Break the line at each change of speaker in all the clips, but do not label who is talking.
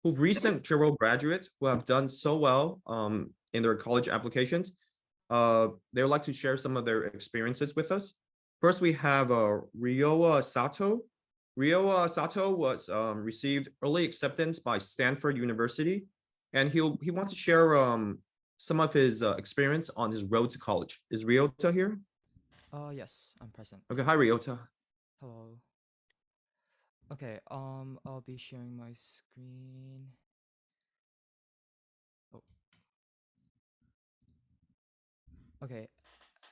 who recent ShareWorld graduates who have done so well in their college applications. They would like to share some of their experiences with us. First, we have Ryoa Sato. Ryoa Sato was received early acceptance by Stanford University, and he wants to share some of his experience on his road to college. Is Ryota here?
Yes, I'm present.
Okay, hi Ryota.
Hello. Okay, I'll be sharing my screen. Oh, okay.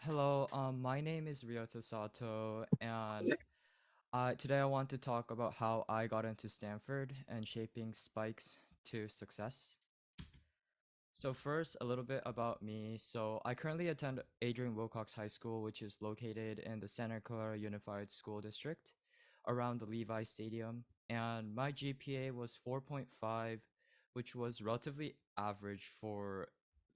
Hello, my name is Ryota Sato, and today I want to talk about how I got into Stanford and shaping spikes to success. So first, a little bit about me. So I currently attend Adrian Wilcox High School, which is located in the Santa Clara Unified School District around the Levi Stadium. And my GPA was 4.5, which was relatively average for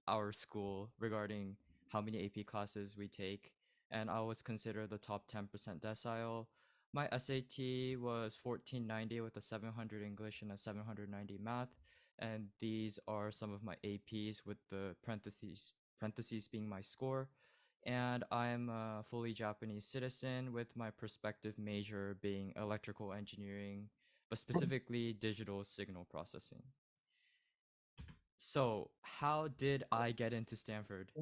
our school regarding how many AP classes we take. And I was considered the top 10% decile. My SAT was 1490 with a 700 English and a 790 math, and these are some of my APs with the parentheses being my score. And I'm a fully Japanese citizen with my prospective major being electrical engineering, but specifically digital signal processing. So, how did I get into Stanford?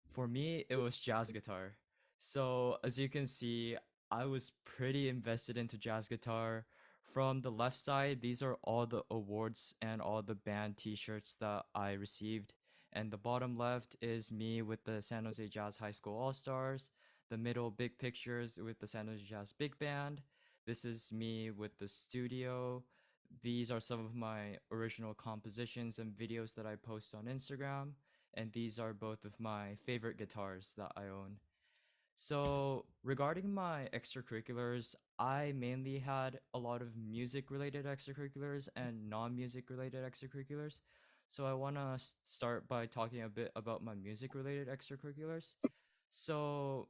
For me, it was jazz guitar. So, as you can see, I was pretty invested into jazz guitar. From the left side, these are all the awards and all the band t-shirts that I received. And the bottom left is me with the San Jose Jazz High School All-Stars. The middle big pictures with the San Jose Jazz Big Band. This is me with the studio. These are some of my original compositions and videos that I post on Instagram, and these are both of my favorite guitars that I own. So, regarding my extracurriculars, I mainly had a lot of music related extracurriculars and non music related extracurriculars. So, I want to start by talking a bit about my music related extracurriculars. So,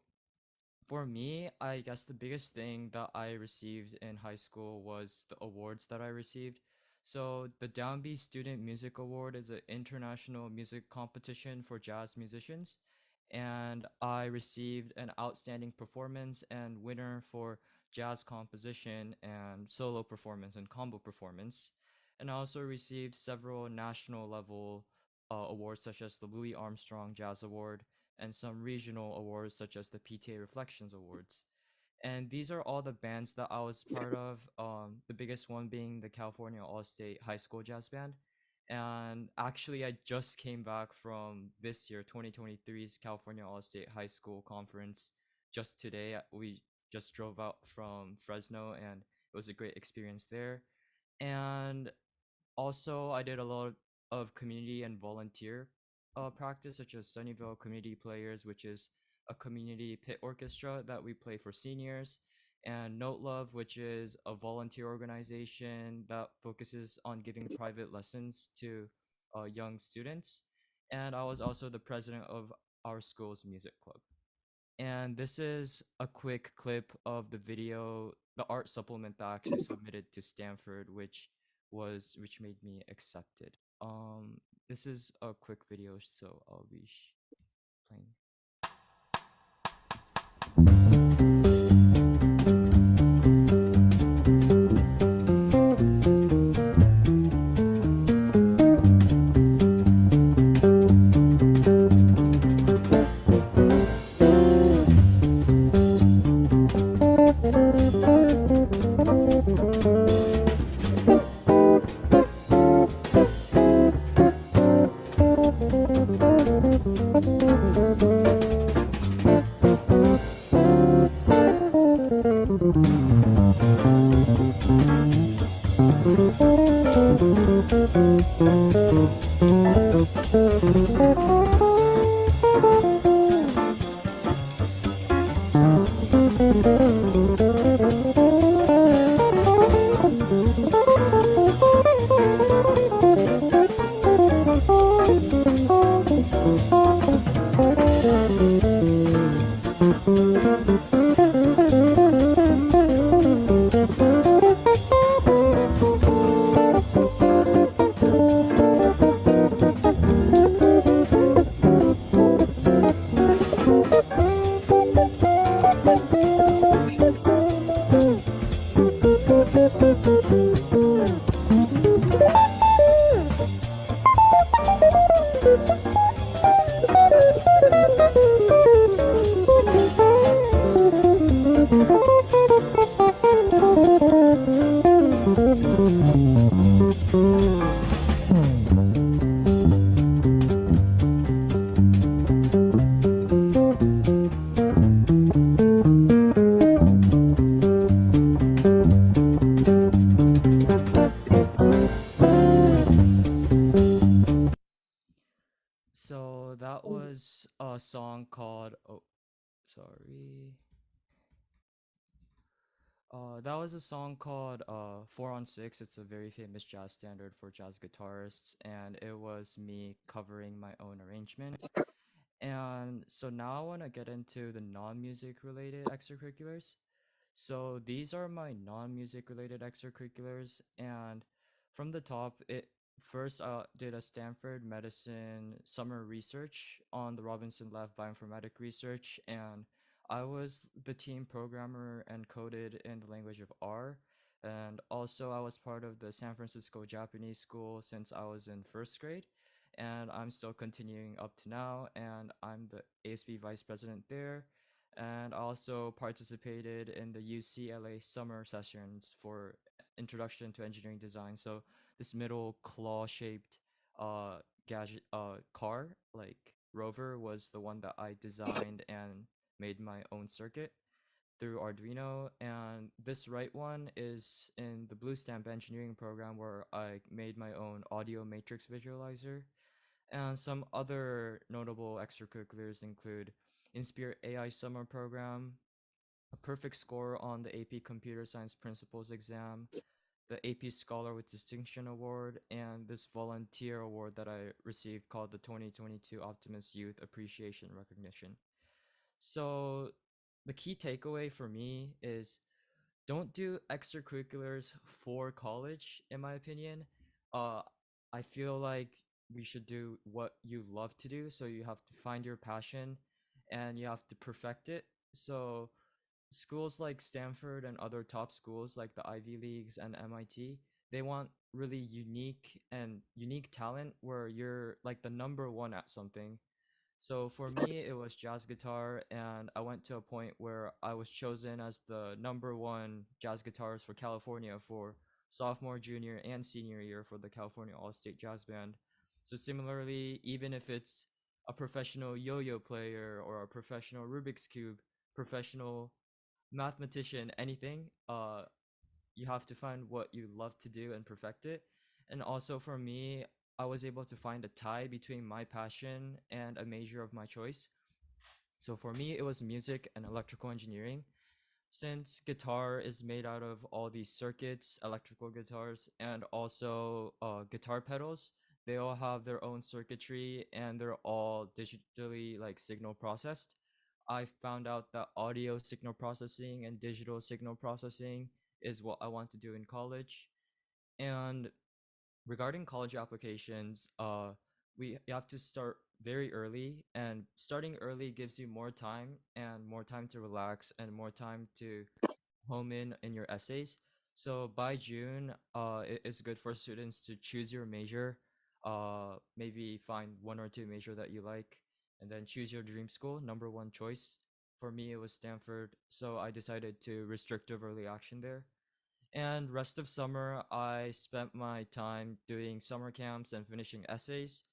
for me, I guess the biggest thing that I received in high school was the awards that I received. So, the Downbeat Student Music Award is an international music competition for jazz musicians, and I received an outstanding performance and winner for jazz composition and solo performance and combo performance. And I also received several national level awards such as the Louis Armstrong Jazz Award and some regional awards such as the PTA Reflections Awards. And these are all the bands that I was part of. The biggest one being the California All State High School Jazz Band. And actually, I just came back from this year, 2023's California All State High School Conference just today. We just drove out from Fresno, and it was a great experience there. And also, I did a lot of community and volunteer practice, such as Sunnyvale Community Players, which is a community pit orchestra that we play for seniors, and Note Love, which is a volunteer organization that focuses on giving private lessons to young students. And I was also the president of our school's music club. And this is a quick clip of the video, the art supplement that I actually submitted to Stanford, which made me accepted. This is a quick video, so I'll be playing. So that was a song called, oh, sorry. That was a song called 4 on 6. It's a very famous jazz standard for jazz guitarists, and it was me covering my own arrangement. And so now I want to get into the non-music related extracurriculars. So these are my non-music related extracurriculars, and from the top, it first did a Stanford Medicine summer research on the Robinson Lab bioinformatic research, and I was the team programmer and coded in the language of R. And also, I was part of the San Francisco Japanese School since I was in first grade, and I'm still continuing up to now, and I'm the ASB vice president there, and also participated in the UCLA summer sessions for Introduction to Engineering Design. So this middle claw-shaped uh gadget car like rover was the one that I designed and made my own circuit through Arduino, and this right one is in the Blue Stamp engineering program where I made my own audio matrix visualizer. And some other notable extracurriculars include Inspire AI Summer Program, a perfect score on the AP Computer Science Principles exam, the AP Scholar with Distinction Award, and this volunteer award that I received called the 2022 Optimus Youth Appreciation Recognition. So, the key takeaway for me is don't do extracurriculars for college, in my opinion. Uh, I feel like we should do what you love to do. So you have to find your passion and you have to perfect it. So schools like Stanford and other top schools like the Ivy Leagues and MIT, they want really unique talent where you're like the number one at something. So for me, it was jazz guitar, and I went to a point where I was chosen as the number one jazz guitarist for California for sophomore, junior, and senior year for the California All-State Jazz Band. So similarly, even if it's a professional yo-yo player or a professional Rubik's Cube, professional mathematician, anything, you have to find what you love to do and perfect it. And also for me, I was able to find a tie between my passion and a major of my choice. So for me, it was music and electrical engineering. Since guitar is made out of all these circuits, electrical guitars, and also guitar pedals, they all have their own circuitry and they're all digitally like signal processed. I found out that audio signal processing and digital signal processing is what I want to do in college. And regarding college applications, you have to start very early, and starting early gives you more time and more time to relax and more time to home in your essays. So by June, it is good for students to choose your major, maybe find one or two major that you like, and then choose your dream school, number one choice. For me, it was Stanford, so I decided to restrictive early action there. And rest of summer, I spent my time doing summer camps and finishing essays.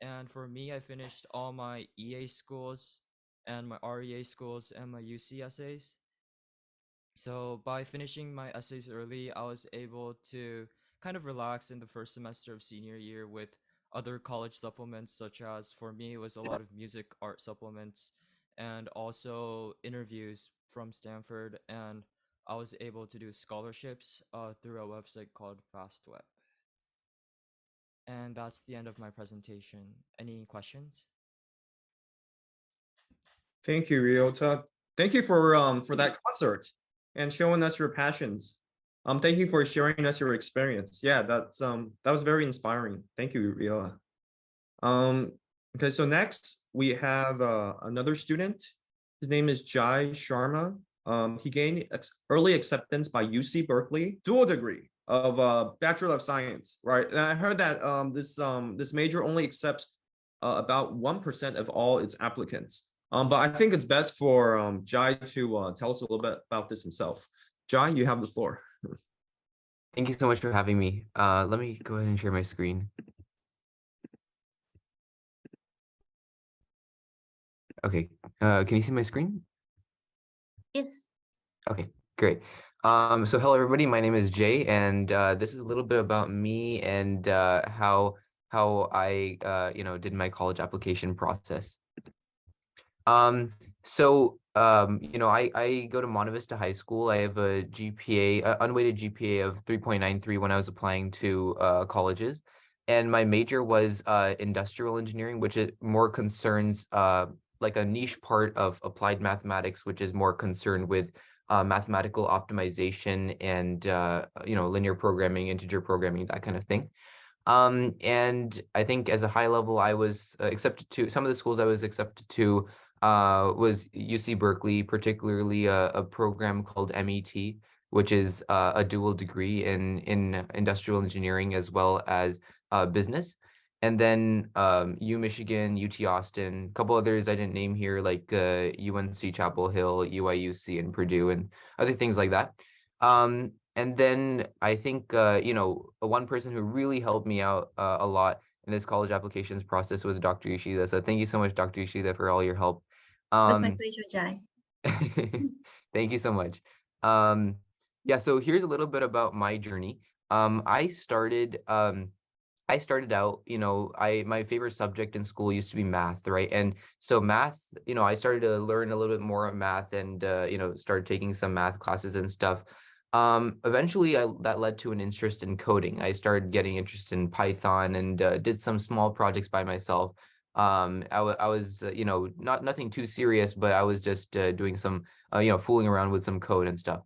And for me, I finished all my EA schools and my REA schools and my UC essays. So by finishing my essays early, I was able to kind of relax in the first semester of senior year with other college supplements, such as for me, it was a lot of music art supplements and also interviews from Stanford. And I was able to do scholarships through a website called FastWeb. And that's the end of my presentation. Any questions?
Thank you, Ryota. Thank you for that concert and showing us your passions. Thank you for sharing us your experience. Yeah, that was very inspiring. Thank you, Ryota. Um, okay, so next we have another student. His name is Jai Sharma. He gained early acceptance by UC Berkeley, dual degree of Bachelor of Science, right? And I heard that this major only accepts about 1% of all its applicants. But I think it's best for Jai to tell us a little bit about this himself. Jai, you have the floor.
Thank you so much for having me. Let me go ahead and share my screen. Okay, can you see my screen?
Yes.
Okay, great. So hello everybody, my name is Jay, and this is a little bit about me and how I did my college application process. I go to Monte Vista High School. I have a GPA, unweighted GPA of 3.93 when I was applying to colleges. And my major was industrial engineering, which it more concerns like a niche part of applied mathematics, which is more concerned with mathematical optimization and linear programming, integer programming, that kind of thing. And I think as a high level, I was accepted to some of the schools I was accepted to was UC Berkeley, particularly a program called MET, which is a dual degree in industrial engineering as well as business. And then U Michigan, UT Austin, a couple others I didn't name here, like UNC Chapel Hill, UIUC, and Purdue, and other things like that. And then I think, one person who really helped me out a lot in this college applications process was Dr. Yoshida. So thank you so much, Dr. Yoshida, for all your help.
That's my pleasure, Jai.
Thank you so much. Yeah, so here's a little bit about my journey. I started out, my favorite subject in school used to be math, right? And so math, I started to learn a little bit more of math and, started taking some math classes and stuff. Eventually that led to an interest in coding. I started getting interested in Python and did some small projects by myself. I was, nothing too serious, but I was just doing some, fooling around with some code and stuff.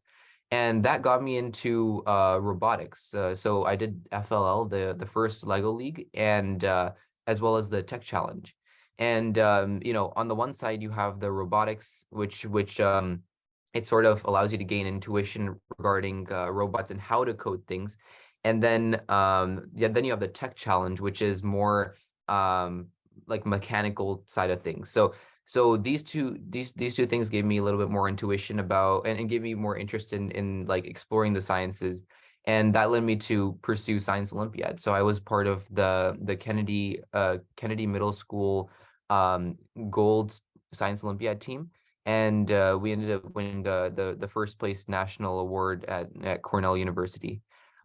And that got me into robotics. So I did FLL, the first Lego League, and as well as the Tech Challenge. And on the one side you have the robotics, which it sort of allows you to gain intuition regarding robots and how to code things. And then then you have the Tech Challenge, which is more like mechanical side of things. So these two things gave me a little bit more intuition about and gave me more interest in like exploring the sciences. And that led me to pursue Science Olympiad. So I was part of the Kennedy Middle School Gold Science Olympiad team. And we ended up winning the first place national award at Cornell University.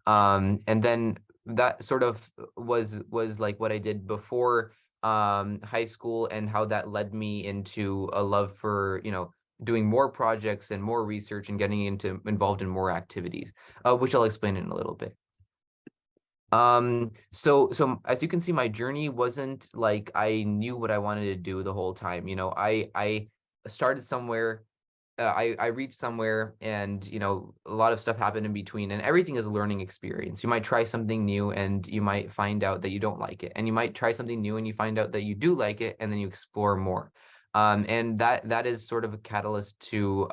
And then that sort of was like what I did before high school, and how that led me into a love for, doing more projects and more research and getting involved in more activities, which I'll explain in a little bit. So as you can see, my journey wasn't like I knew what I wanted to do the whole time. I started somewhere, I reached somewhere, and a lot of stuff happened in between, and everything is a learning experience. You might try something new and you might find out that you don't like it, and you might try something new and you find out that you do like it, and then you explore more. And that is sort of a catalyst to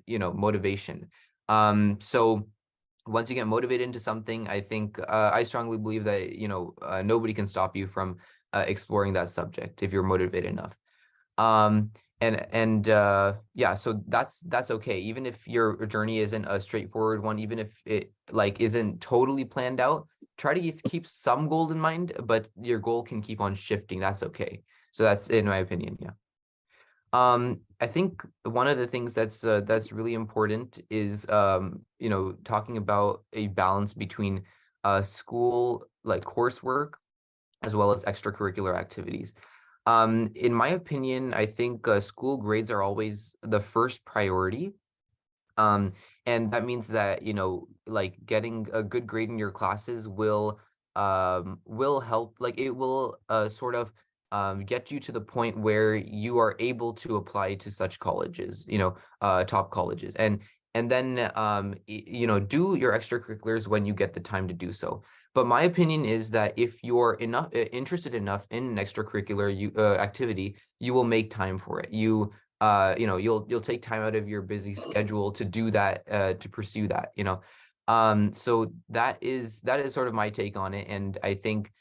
motivation. So once you get motivated into something, I think I strongly believe that nobody can stop you from exploring that subject if you're motivated enough. Yeah, so that's okay. Even if your journey isn't a straightforward one, even if it like isn't totally planned out, try to keep some goal in mind, but your goal can keep on shifting. That's okay. So that's in my opinion. Yeah. I think one of the things that's really important is talking about a balance between school like coursework as well as extracurricular activities. In my opinion, I think school grades are always the first priority. And that means that, like getting a good grade in your classes will help, like it will sort of get you to the point where you are able to apply to such colleges, top colleges. And then, do your extracurriculars when you get the time to do so. But my opinion is that if you're interested enough in an extracurricular activity, you will make time for it. You'll take time out of your busy schedule to do that, to pursue that. So that is sort of my take on it. And I think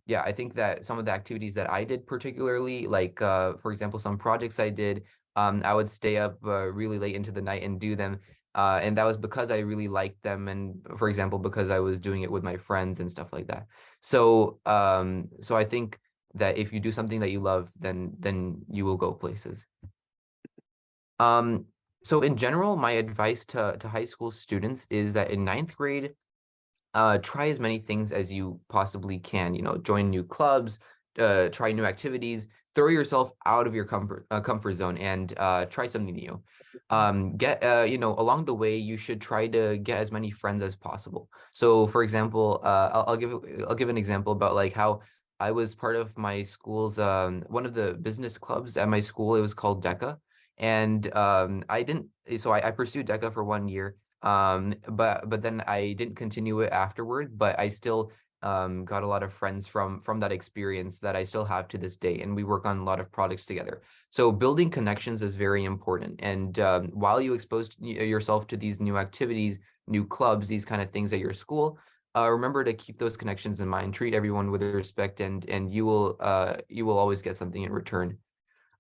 yeah, I think that some of the activities that I did particularly, like for example, some projects I did, I would stay up really late into the night and do them. And that was because I really liked them, and for example, because I was doing it with my friends and stuff like that. So so I think that if you do something that you love, then you will go places. So in general, my advice to high school students is that in ninth grade, try as many things as you possibly can. You know, join new clubs, try new activities, throw yourself out of your comfort zone, and try something new. Get you know, along the way, you should try to get as many friends as possible. So, for example, I'll give an example about like how I was part of my school's one of the business clubs at my school. It was called DECA, and I didn't. So I pursued DECA for 1 year, but then I didn't continue it afterward, but I still got a lot of friends from that experience that I still have to this day, and we work on a lot of projects together. So building connections is very important, and while you expose yourself to these new activities, new clubs, these kind of things at your school, remember to keep those connections in mind. Treat everyone with respect, and you will always get something in return.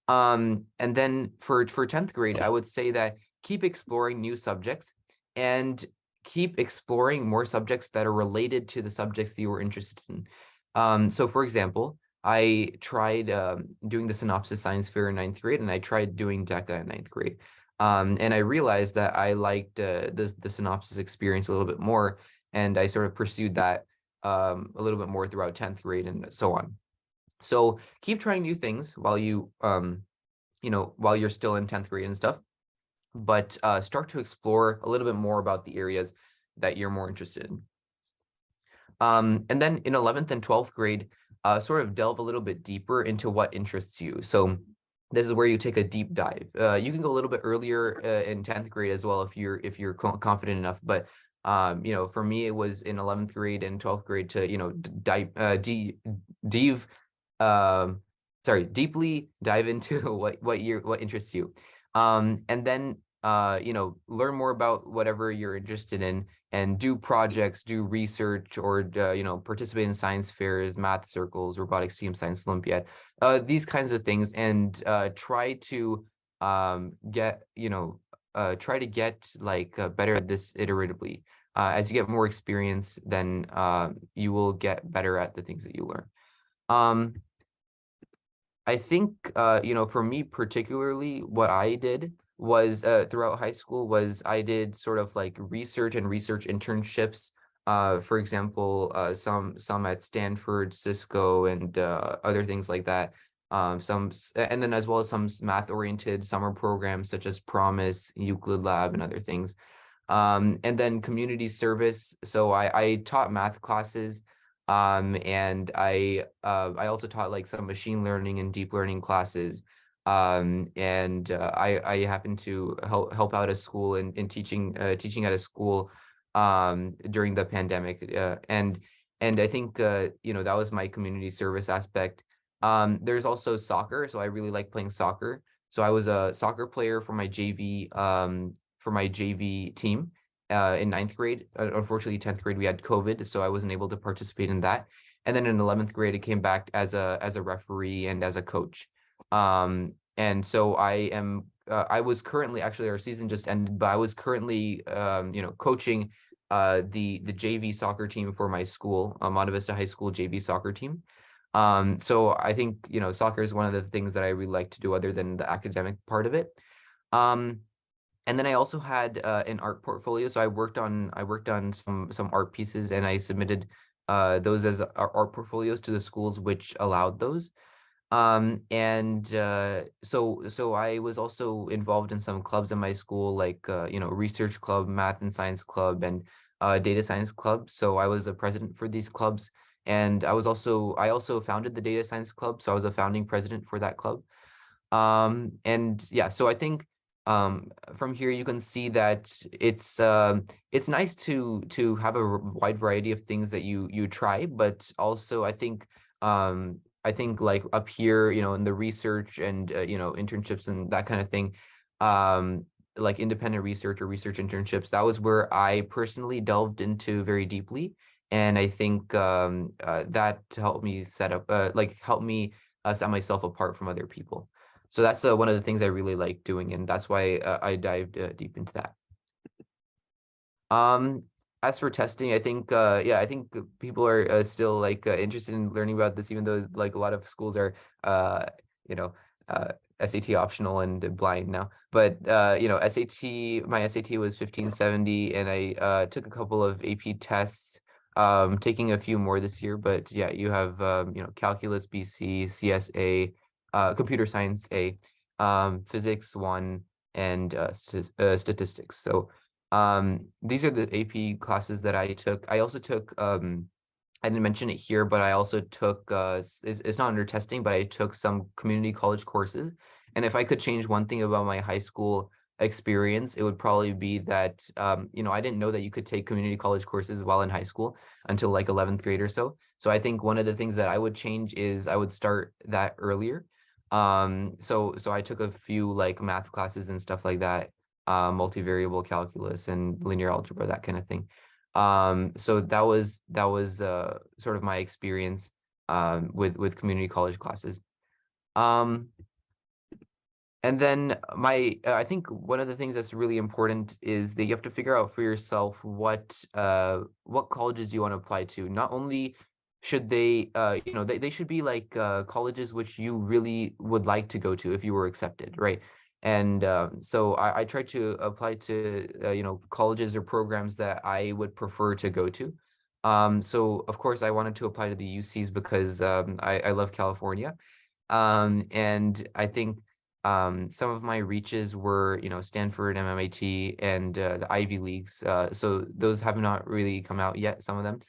And then for 10th grade, I would say that keep exploring new subjects and keep exploring more subjects that are related to the subjects that you were interested in. So for example, I tried doing the synopsis science fair in ninth grade, and I tried doing DECA in ninth grade. And I realized that I liked the synopsis experience a little bit more, and I sort of pursued that a little bit more throughout 10th grade and so on. So keep trying new things while you while you're still in 10th grade and stuff, but start to explore a little bit more about the areas that you're more interested in. And then in 11th and 12th grade, sort of delve a little bit deeper into what interests you. So this is where you take a deep dive. You can go a little bit earlier in 10th grade as well if you're confident enough. But for me, it was in 11th grade and 12th grade to deeply dive into what interests you, and then learn more about whatever you're interested in, and do projects, do research, or participate in science fairs, math circles, robotics team, science olympiad, these kinds of things, and try to get like better at this iteratively. As you get more experience, then you will get better at the things that you learn. I think, for me particularly, what I did was throughout high school was I did sort of like research and research internships. For example, some at Stanford, Cisco, and other things like that. And then as well as some math-oriented summer programs such as Promise, Euclid Lab, and other things. And then community service. So I taught math classes. And I also taught like some machine learning and deep learning classes. And I happened to help out a school in teaching at a school during the pandemic. And I think that was my community service aspect. There's also soccer, so I really like playing soccer. So I was a soccer player for my JV team in ninth grade. Unfortunately, 10th grade, we had COVID, so I wasn't able to participate in that. And then in 11th grade, it came back as a referee and as a coach. And so I was currently, actually our season just ended, but I was currently, coaching the JV soccer team for my school, Monte Vista High School JV soccer team. So I think, soccer is one of the things that I really like to do other than the academic part of it. And then I also had an art portfolio. So I worked on some art pieces, and I submitted those as art portfolios to the schools which allowed those. So I was also involved in some clubs in my school, like research club, math and science club, and data science club. So I was a president for these clubs, and I also founded the data science club. So I was a founding president for that club. And yeah, so I think from here you can see that it's nice to have a wide variety of things that you try, but also I think like up here, in the research and internships and that kind of thing, like independent research or research internships, that was where I personally delved into very deeply. And I think that helped me help me set myself apart from other people. So that's one of the things I really like doing, and that's why I dived deep into that. As for testing, I think I think people are still like interested in learning about this, even though like a lot of schools are you know SAT optional and blind now. But SAT, my SAT was 1570, and I took a couple of AP tests. Taking a few more this year, but yeah, you have calculus BC, CSA, computer science A, physics 1, and statistics. So these are the AP classes that I took. I also took I didn't mention it here, but I also took it's not under testing, but I took some community college courses. And if I could change one thing about my high school experience, it would probably be that I didn't know that you could take community college courses while in high school until like 11th grade or so. So I think one of the things that I would change is I would start that earlier. So I took a few like math classes and stuff like that, multivariable calculus and linear algebra, that kind of thing. So that was sort of my experience with community college classes. Um, and then I think one of the things that's really important is that you have to figure out for yourself what colleges do you want to apply to. Not only should they should be like colleges which you really would like to go to if you were accepted, right? And so I try to apply to colleges or programs that I would prefer to go to. So of course I wanted to apply to the UCs because I love California. And I think some of my reaches were, Stanford, MIT, and the Ivy Leagues. So those have not really come out yet, some of them.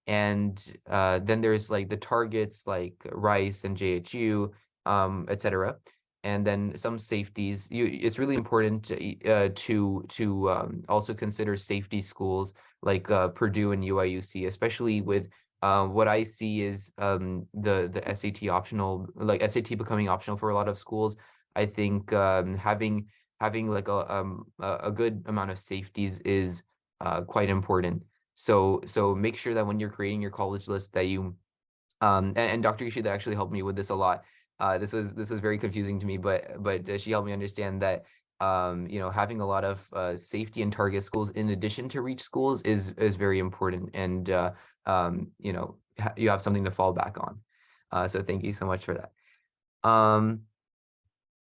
And then there's like the targets like Rice and JHU, etc. And then some safeties. It's really important to also consider safety schools like Purdue and UIUC, especially with what I see is the SAT optional, like SAT becoming optional for a lot of schools. I think having like a good amount of safeties is quite important. So make sure that when you're creating your college list that you and Dr. Ishida actually helped me with this a lot. This was very confusing to me, but she helped me understand that having a lot of safety and target schools in addition to reach schools is very important, and you have something to fall back on. So thank you so much for that.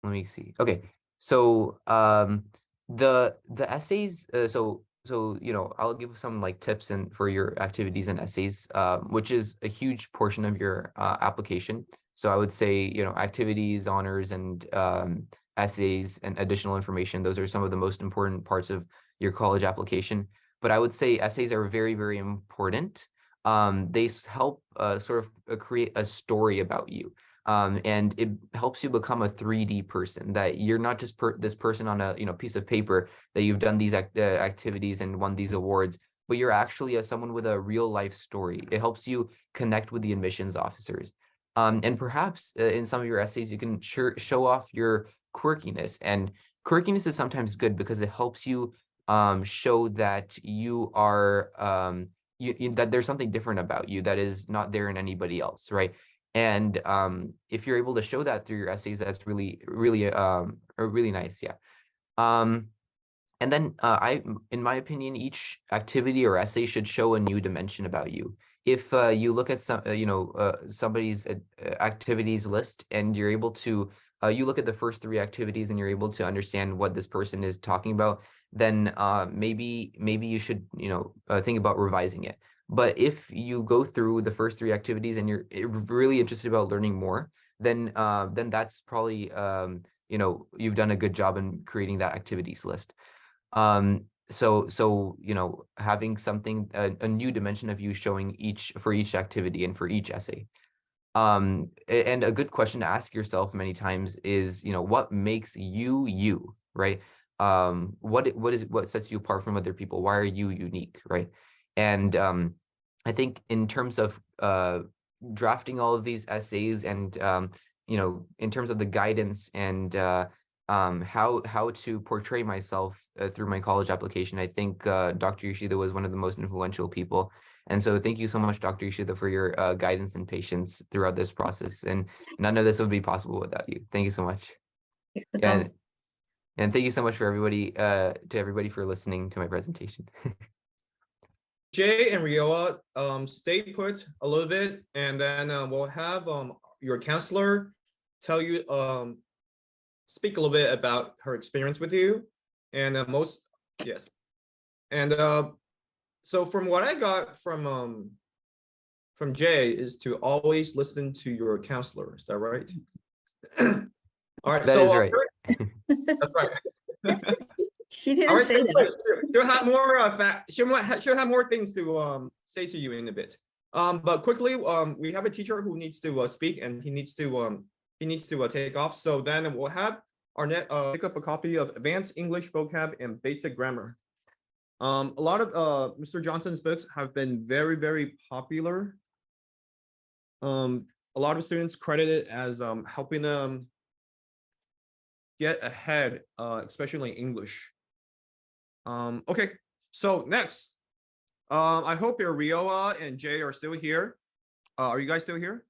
Let me see. Okay, so the essays. I'll give some like tips and for your activities and essays, which is a huge portion of your application. So I would say activities, honors, and essays and additional information. Those are some of the most important parts of your college application. But I would say essays are very, very important. They help sort of create a story about you. And it helps you become a 3D person, that you're not just this person on a piece of paper that you've done these activities and won these awards, but you're actually someone with a real life story. It helps you connect with the admissions officers. And perhaps in some of your essays, you can show off your quirkiness. And quirkiness is sometimes good because it helps you show that you are that there's something different about you that is not there in anybody else, right? And if you're able to show that through your essays, that's really, really, really nice. Yeah. And then in my opinion, each activity or essay should show a new dimension about you. If you look at somebody's activities list and you're able to, you look at the first 3 activities and you're able to understand what this person is talking about, then maybe you should, think about revising it. But if you go through the first 3 activities and you're really interested about learning more, then that's probably, you've done a good job in creating that activities list. So having something, a new dimension of you showing for each activity and for each essay. And a good question to ask yourself many times is, what makes you, right? What sets you apart from other people? Why are you unique, right? And I think in terms of drafting all of these essays and in terms of the guidance and how to portray myself through my college application. I think Dr. Yoshida was one of the most influential people. And so thank you so much, Dr. Yoshida, for your guidance and patience throughout this process. And none of this would be possible without you. Thank you so much. And and thank you so much for everybody to everybody for listening to my presentation.
Jay and Rioa, stay put a little bit, and then we'll have your counselor tell you speak a little bit about her experience with you, and yes, and so from what I got from Jay is to always listen to your counselor. Is that right? All right,
That
so
is right.
that's right.
He didn't
All right,
say that.
she'll have more she'll have more things to say to you in a bit. But quickly, we have a teacher who needs to speak, and he needs to take off. So then we'll have Arnett pick up a copy of Advanced English Vocab and Basic Grammar. A lot of Mr. Johnson's books have been very, very popular. A lot of students credit it as helping them get ahead, especially in English. Okay, so next, I hope your Rioa and Jay are still here. Are you guys still here?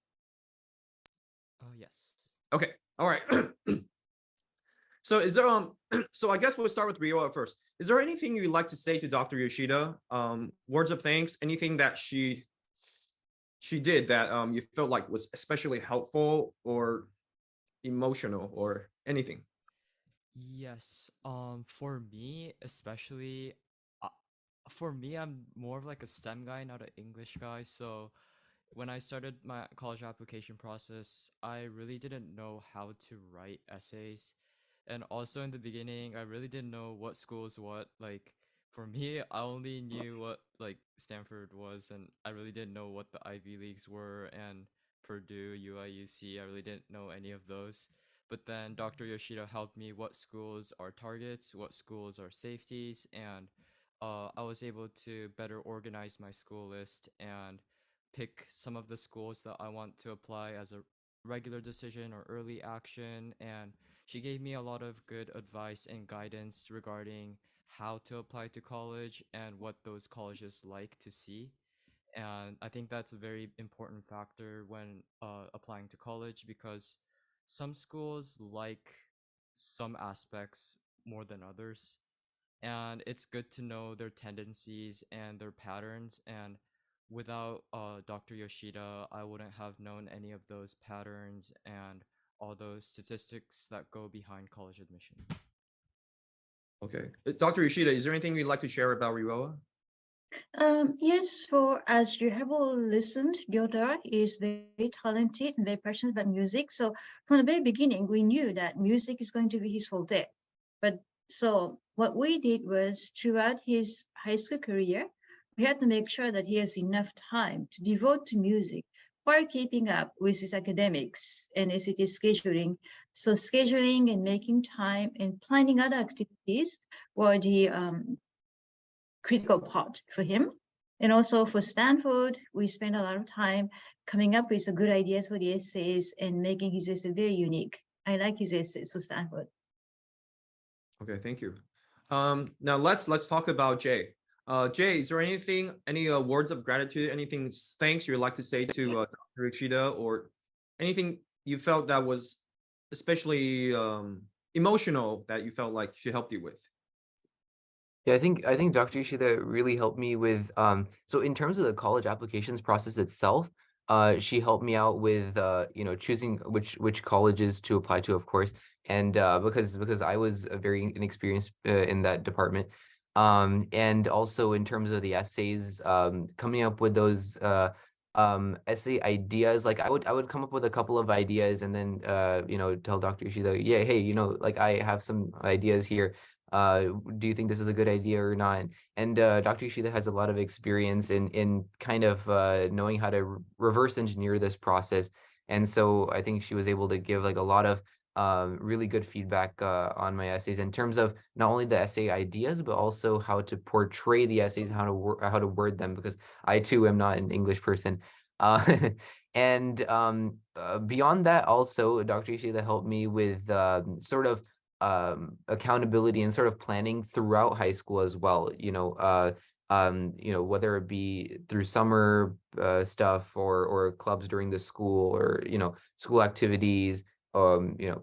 Oh, yes.
Okay, all right. So is there so I guess we'll start with Rioa first. Is there anything you'd like to say to Dr. Yoshida? Words of thanks, anything that she did that you felt like was especially helpful or emotional or anything?
Yes. For me, especially, uh, for me, I'm more of like a STEM guy, not an English guy. So when I started my college application process, I really didn't know how to write essays. And also in the beginning, I really didn't know what schools what. Like for me, I only knew what like Stanford was, and I really didn't know what the Ivy Leagues were, and Purdue, UIUC. I really didn't know any of those. But then Dr. Yoshida helped me what schools are targets, what schools are safeties, and I was able to better organize my school list and pick some of the schools that I want to apply as a regular decision or early action. And she gave me a lot of good advice and guidance regarding how to apply to college and what those colleges like to see. And I think that's a very important factor when applying to college, because some schools like some aspects more than others. And it's good to know their tendencies and their patterns. And without Dr. Yoshida, I wouldn't have known any of those patterns and all those statistics that go behind college admission.
Okay, Dr. Yoshida, is there anything you'd like to share about Rioa?
Yes, for as you have all listened, Yoda is very talented and very passionate about music. So from the very beginning, we knew that music is going to be his forte. But so what we did was throughout his high school career, we had to make sure that he has enough time to devote to music while keeping up with his academics and SAT scheduling. So scheduling and making time and planning other activities were the critical part for him. And also for Stanford, we spent a lot of time coming up with some good ideas for the essays and making his essay very unique. I like his essays for Stanford.
Okay, thank you. Now let's talk about Jay. Jay, is there any words of gratitude, anything thanks you'd like to say to Dr. Yoshida, or anything you felt that was especially emotional that you felt like she helped you with?
Yeah, I think Dr. Yoshida really helped me with so in terms of the college applications process itself, she helped me out with choosing which colleges to apply to, of course, and because I was very inexperienced in that department, and also in terms of the essays, coming up with those essay ideas. Like I would come up with a couple of ideas and then tell Dr. Yoshida, yeah, hey, like I have some ideas here, do you think this is a good idea or not? And Dr. Yoshida has a lot of experience in kind of knowing how to reverse engineer this process. And so I think she was able to give like a lot of really good feedback on my essays in terms of not only the essay ideas, but also how to portray the essays, how to word them, because I too am not an English person. Uh, and beyond that, also Dr. Yoshida helped me with sort of accountability and sort of planning throughout high school as well. Whether it be through summer stuff or clubs during the school, or school activities, applying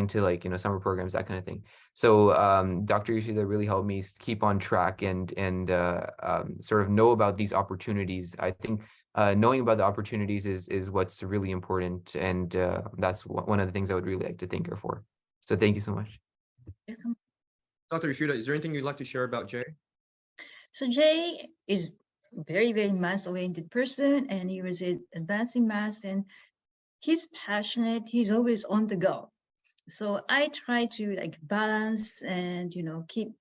to like summer programs, that kind of thing. So Dr. Yoshida really helped me keep on track and sort of know about these opportunities. I think knowing about the opportunities is what's really important, and that's one of the things I would really like to thank her for. So thank you so much.
Dr. Yoshida, is there anything you'd like to share about Jay?
So Jay is very, very math-oriented person, and he was advancing math, and he's passionate. He's always on the go. So I try to like balance and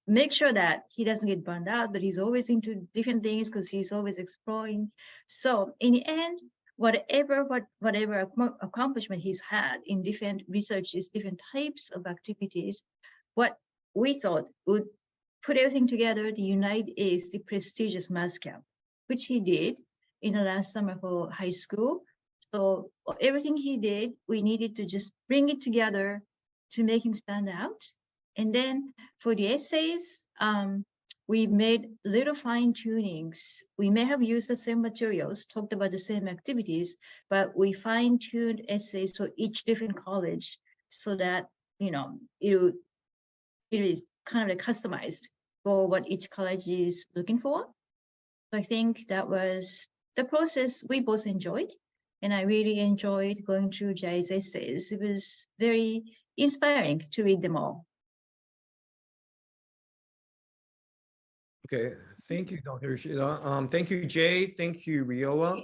make sure that he doesn't get burned out, but he's always into different things because he's always exploring. So in the end, whatever accomplishment he's had in different researches, different types of activities, what we thought would put everything together to unite is the prestigious math camp, which he did in the last summer for high school. So everything he did, we needed to just bring it together to make him stand out. And then for the essays, we made little fine tunings. We may have used the same materials, talked about the same activities, but we fine tuned essays for each different college so that, it is kind of like customized for what each college is looking for. So I think that was the process we both enjoyed. And I really enjoyed going through Jai's essays. It was very inspiring to read them all.
Okay, thank you, Dr. Yoshida. Thank you, Jay. Thank you, Rioa.